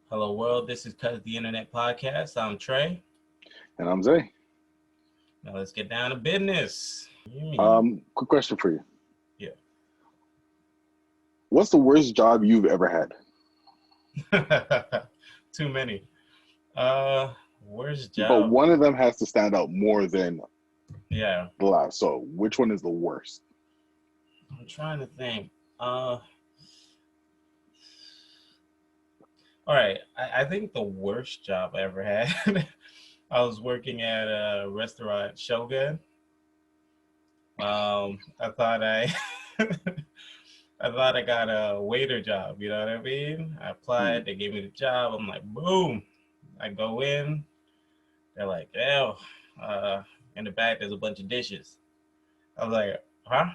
Hello, world. This is CuzTheInternet podcast. I'm Trey. And I'm Zay. Now let's get down to business. Quick question for you. Yeah. What's the worst job you've ever had? Too many. Worst But job? one of them has to stand out more than Yeah. the last. So which one is the worst? I'm trying to think. All right. I think the worst job I ever had. I was working at a restaurant, Shogun. I thought I I thought I got a waiter job, you know what I mean? I applied, they gave me the job. I'm like, boom. I go in, they're like, oh, in the back there's a bunch of dishes. I was like, huh?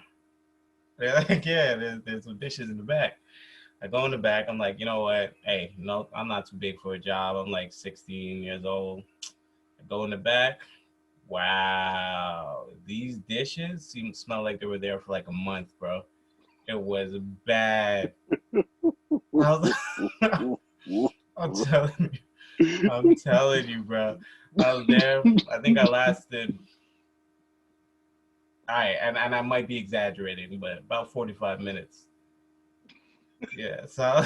They're like, yeah, there's some dishes in the back. I go in the back, I'm like, you know what? Hey, no, I'm not too big for a job. I'm like 16 years old. I go in the back. Wow, these dishes smell like they were there for like a month, bro. It was bad. I'm telling you, bro. I was there. I think I lasted. All right, and I might be exaggerating, but about 45 minutes. Yeah, so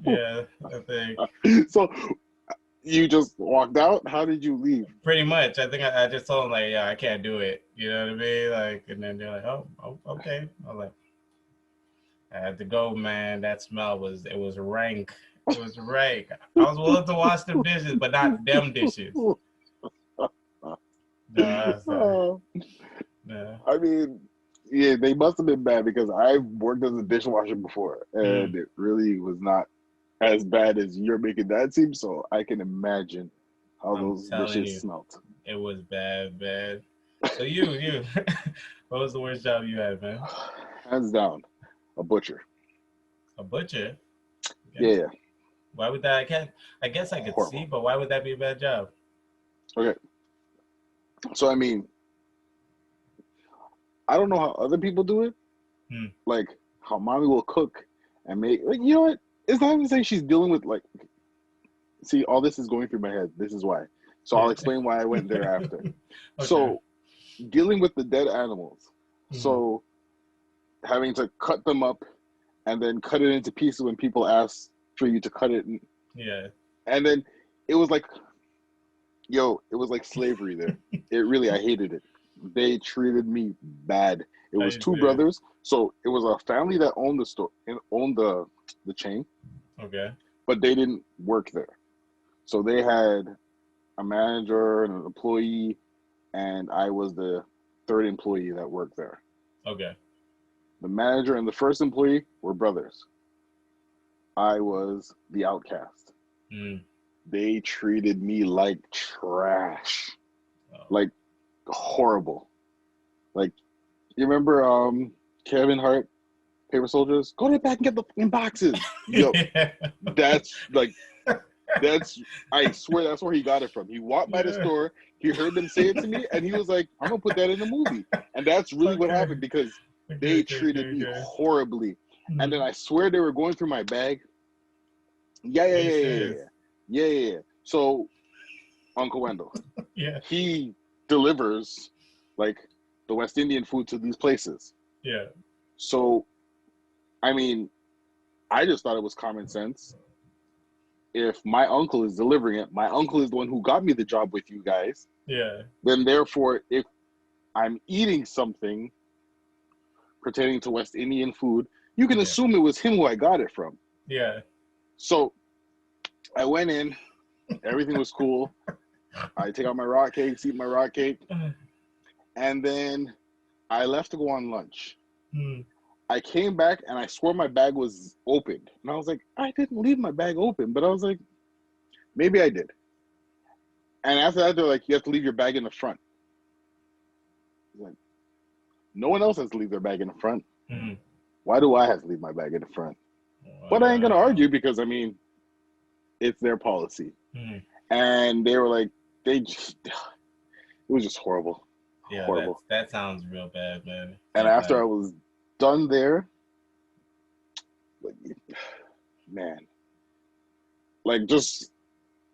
yeah, I think. So you just walked out? How did you leave? Pretty much. I think I just told them like, yeah, I can't do it. You know what I mean? Like, and then they're like, oh okay. I was like, I had to go, man. That smell was rank. It was rank. I was willing to wash them dishes, but not them dishes. No, Oh. no. I mean, yeah, they must have been bad because I've worked as a dishwasher before, and it really was not as bad as you're making that seem. So I can imagine how I'm those telling dishes you, smelt. it was bad. So you, what was the worst job you had, man? Hands down, a butcher. A butcher? Okay. Yeah, Why would that? I guess I could see, horrible. but why would that be a bad job? Okay, so I mean, I don't know how other people do it. Like how mommy will cook and make, like, you know what? It's not even saying she's dealing with, like, see, all this is going through my head. This is why. So I'll Yeah. explain why I went there after. Okay. So dealing with the dead animals. Mm-hmm. So having to cut them up and then cut it into pieces when people ask for you to cut it. Yeah. And then it was like, it was like slavery there. It really, I hated it. They treated me bad. It How was you two serious? brothers. So it was a family that owned the store and owned the chain, Okay. but they didn't work there. So they had a manager and an employee, and I was the third employee that worked there. Okay. The manager and the first employee were brothers. I was the outcast. Mm. They treated me like trash, Oh. like horrible. Like, you remember Kevin Hart, Paper Soldiers? Go to the back and get the fucking boxes. Yo, Yeah. that's I swear that's where he got it from. He walked by the Yeah. store, he heard them say it to me, and he was like, I'm gonna put that in the movie. And that's really what Okay. happened because they treated me horribly. And then I swear they were going through my bag. Yeah. So Uncle Wendell, Yeah. he delivers like the West Indian food to these places. Yeah. So, I mean, I just thought it was common sense. If my uncle is delivering it, my uncle is the one who got me the job with you guys. Yeah. Then, therefore, if I'm eating something pertaining to West Indian food, you can assume it was him who I got it from. Yeah. So, I went in, everything was cool. I take out my rock cakes, eat my rock cake, and then I left to go on lunch. I came back and I swore my bag was opened. And I was like, I didn't leave my bag open, but I was like, maybe I did. And after that, they're like, you have to leave your bag in the front. Like, no one else has to leave their bag in the front. Why do I have to leave my bag in the front? But I ain't going to argue because, I mean, it's their policy. And they were like, it was just horrible. Yeah, horrible. That sounds real bad, man. And after I was done there, like, man, like just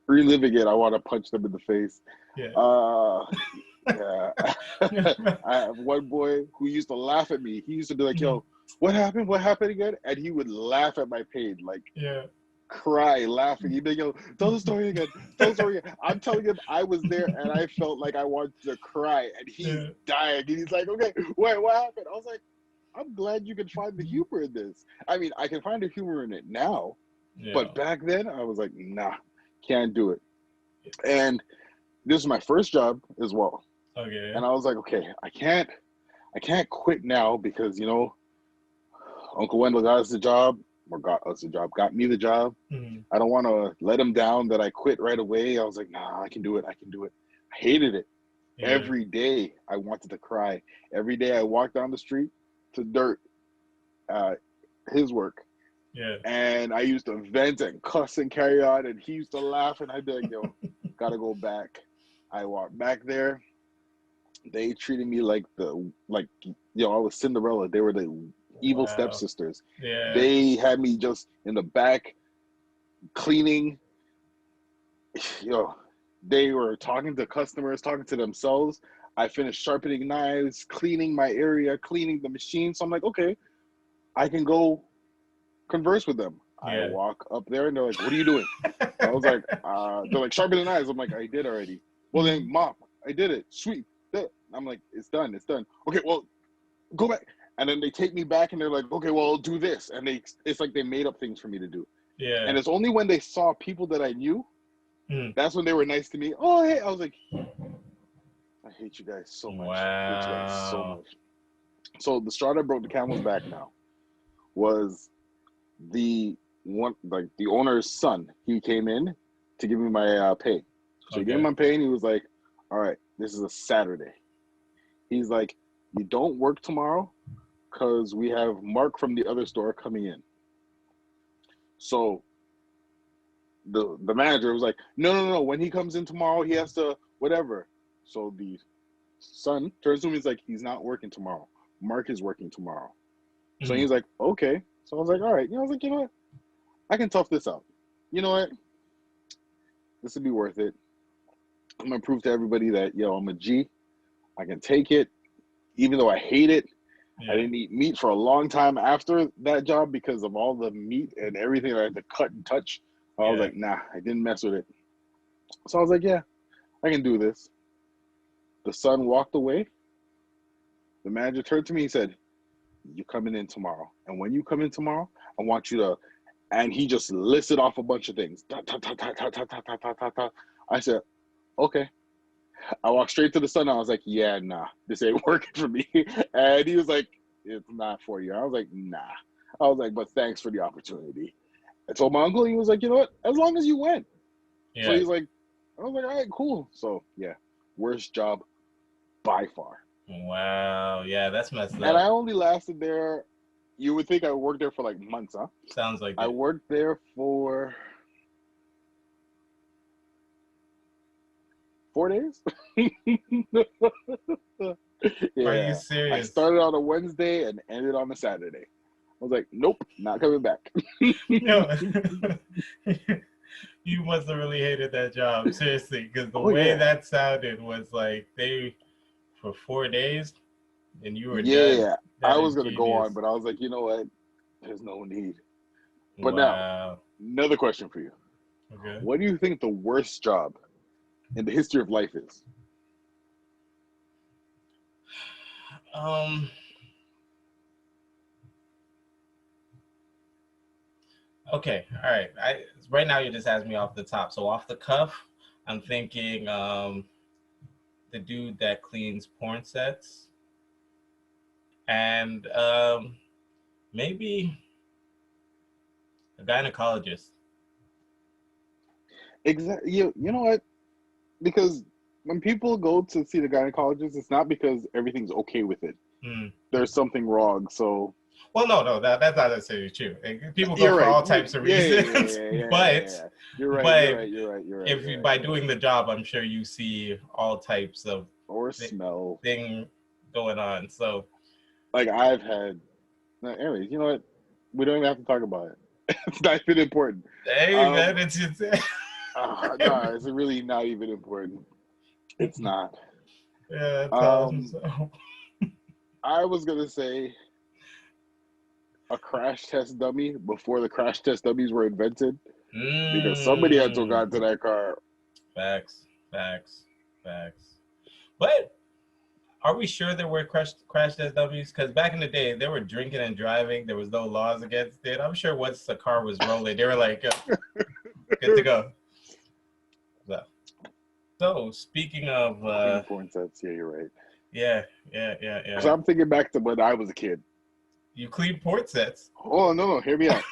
reliving it, I want to punch them in the face. Yeah. Uh, yeah. I have one boy who used to laugh at me. He used to be like, "Yo, what happened? What happened again?" And he would laugh at my pain, like Yeah. cry, laughing. He'd be like, "Yo, tell the story again. Tell the story again." I'm telling him I was there and I felt like I wanted to cry, and he's Yeah. dying. And he's like, "Okay, wait, what happened?" I was like, "I'm glad you can find the humor in this. I mean, I can find the humor in it now, Yeah. but back then I was like, nah, can't do it." And this is my first job as well. Okay. And I was like, okay, I can't quit now because Uncle Wendell got us the job, or got me the job. Mm. I don't want to let him down that I quit right away. I was like, nah, I can do it. I can do it. I hated it. Yeah. Every day I wanted to cry. Every day I walked down the street to Dirt, uh, his work. Yeah. And I used to vent and cuss and carry on. And he used to laugh. And I'd be like, yo, gotta go back. I walked back there. They treated me I was Cinderella. They were the evil Wow. stepsisters. Yeah. They had me just in the back cleaning. Yo, they were talking to customers, talking to themselves. I finished sharpening knives, cleaning my area, cleaning the machine. So I'm like, okay, I can go converse with them. I Yeah. walk up there and they're like, "What are you doing?" I was like, they're like, "Sharpen the knives." I'm like, "I did already." Well, then mop. I did it. Sweep. I'm like, "It's done. It's done." Okay, well, go back. And then they take me back and they're like, "Okay, well, do this." And it's like they made up things for me to do. Yeah. And it's only when they saw people that I knew, Mm. that's when they were nice to me. Oh, hey, I was like, I hate you guys so much. I hate you guys so Wow. much. So the straw that broke the camel's back now was the the owner's son. He came in to give me my pay. So he gave me Okay. my pay and he was like, "All right, this is a Saturday." He's like, "You don't work tomorrow because we have Mark from the other store coming in." So the manager was like, "No, no, no. When he comes in tomorrow, he has to whatever." So the son turns to me. He's like, "He's not working tomorrow. Mark is working tomorrow." So Mm. he's like, "Okay." So I was like, "All right." I was like, "You know what? I can tough this out. You know what? This would be worth it. I'm gonna prove to everybody that I'm a G. I can take it, even though I hate it. I Yeah. didn't eat meat for a long time after that job because of all the meat and everything that I had to cut and touch. I was Yeah. like, nah, I didn't mess with it. So I was like, yeah, I can do this. The son walked away. The manager turned to me. He said, "You coming in tomorrow? And when you come in tomorrow, I want you to." And he just listed off a bunch of things. Ta, ta, ta, ta, ta, ta, ta, ta, ta, ta, ta. I said, okay. I walked straight to the son. I was like, yeah, nah, this ain't working for me. And he was like, it's not for you. I was like, nah. I was like, but thanks for the opportunity. I told my uncle, he was like, you know what? As long as you went. So Yeah. he's like, I was like, all right, cool. So yeah, worst job by far. Wow. Yeah, that's messed And I up. only lasted there, you would think I worked there for like months, huh? Sounds like I it. worked there for 4 days. Are you Yeah. I serious? started on a Wednesday and ended on a Saturday. I was like, nope, not coming back. No. You must have really hated that job, seriously, because the Oh way yeah. that sounded was like they for 4 days and you were done. Yeah. I That is was gonna go on, genius. but I was like, you know what? There's no need. But now, Wow. another question for you. Okay. What do you think the worst job in the history of life is? Um. Okay. All right. Right now you just asked me off the top. So off the cuff, I'm thinking the dude that cleans porn sets and maybe a gynecologist. Exactly. You know what? Because when people go to see the gynecologist, it's not because everything's okay with it. Hmm. There's something wrong. So Well, no, that's not necessarily true. People go you're for right. all types of Yeah, yeah, yeah, reasons, yeah, yeah, yeah, but yeah. You're right. You're but right. You're right. You're right. if You're you, right. by doing the job, I'm sure you see all types of Or smell. thing going on. So Like I've had. Anyways, you know what? We don't even have to talk about it. It's not even important. Hey, man, it's just... No, it's really not even important. It's not. Yeah, so. I was gonna say a crash test dummy before the crash test dummies were invented, because somebody had to have gotten to that car. Facts. But are we sure there were crash test dummies? Because back in the day, they were drinking and driving. There was no laws against it. I'm sure once the car was rolling, they were like, good to go. So speaking of porn sets, yeah, you're right. Yeah. Because I'm thinking back to when I was a kid. You clean port sets? Oh, no, hear me out.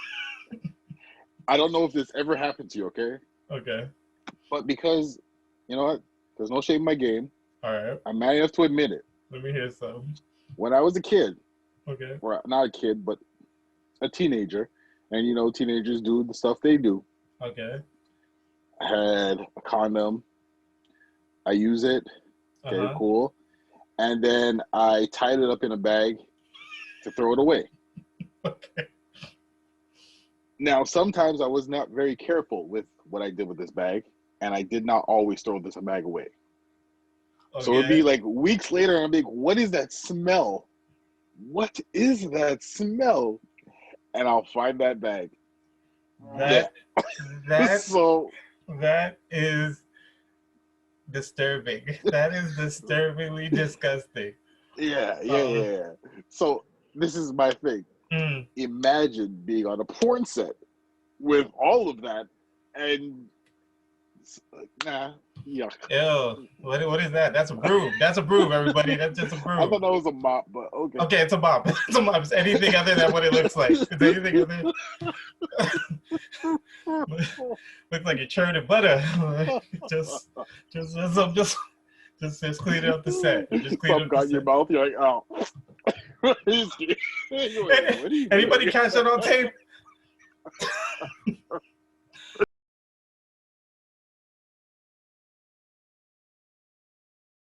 I don't know if this ever happened to you, okay? Okay. But because, you know what? There's no shame in my game. All right. I'm man enough to admit it. Let me hear some. When I was a kid, okay, or not a kid, but a teenager, and you know, teenagers do the stuff they do. Okay. I had a condom. I use it. Okay, cool. And then I tied it up in a bag to throw it away. Okay. Now, sometimes I was not very careful with what I did with this bag, and I did not always throw this bag away. Okay. So it'd be like weeks later, and I'd be like, what is that smell? What is that smell? And I'll find that bag. That so that is disturbing. That is disturbingly disgusting. Yeah. So this is my thing. Imagine being on a porn set with all of that, and yuck. Ew. What is that? That's a broom. That's a broom, everybody. That's just a broom. I thought that was a mop, but okay. Okay, it's a mop. It's a mop. It's anything other than what it looks like. It's anything other. Looks like you're churning butter. just clean up the set. Just clean up the set. Your mouth. You're like, oh. Anybody catch that on tape?